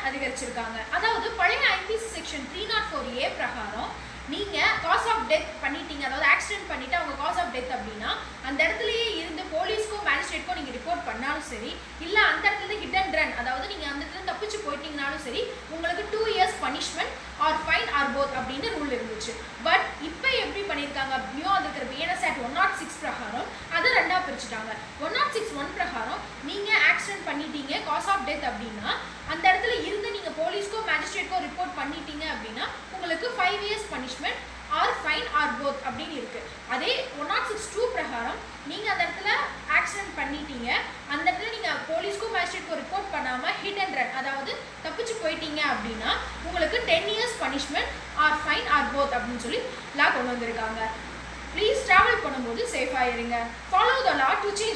அதிகரிச்சிருக்காங்க. அதாவது பழைய IBC section 304A பிரகாரம் நீங்க காஸ் ஆஃப் டெத் பண்ணிட்டீங்க, அதாவது ஆக்சிடென்ட் பண்ணிட்டு அவங்க காஸ் ஆஃப் டெத் அப்படின்னா அந்த இடத்துலயே இருந்து போலீஸ்க்கோ மேஜிஸ்ட்ரேட்க்கோ நீங்க ரிப்போர்ட் பண்ணாலும் சரி, இல்ல அந்த இடத்துல ஹிட் அண்ட் ரன், அதாவது நீங்க அந்த இடத்துல தப்பிச்சு போயிட்டீங்கனாலும் சரி, உங்களுக்கு 2 years punishment or fine or both அப்படின்னு ரூல் இருந்துச்சு. பட் இப்போ எப்படி பண்ணியிருக்காங்க அப்படியோ அதுக்கு பிஎன்எஸ் ஆக்ட் 106 பிரகாரம் அதை ரெண்டா பிரிச்சுட்டாங்க. 106(1) பிரகாரம் நீங்க ஆக்சிடென்ட் பண்ணிட்டீங்க காஸ் ஆஃப் டெத் அப்படின்னா அந்த இடத்துல இருந்து நீங்க போலீஸ்க்கோ மேஜிஸ்ட்ரேட்க்கோ ரிப்போர்ட் பண்ணிட்டீங்க அப்படின்னா உங்களுக்கு 5 years punishment or fine or both அப்படின்னு இருக்கு. அதே 106(2) பிரகாரம் நீங்க அந்த இடத்துல ஆக்சிடென்ட் பண்ணிட்டீங்க, அந்த இடத்துல நீங்க போலீஸ்க்கோ மேஜிஸ்ட்ரேட்க்கோ ரிப்போர்ட் பண்ணாம ஹிட் அண்ட் ரன், அதாவது தப்பிச்சு போயிட்டீங்க அப்படின்னா உங்களுக்கு 10 years punishment or fine or both அப்படின்னு சொல்லி லா கொண்டு வந்திருக்காங்க. ப்ளீஸ் ட்ராவல் பண்ணும்போது சேஃபாக இருங்க. Follow the law to change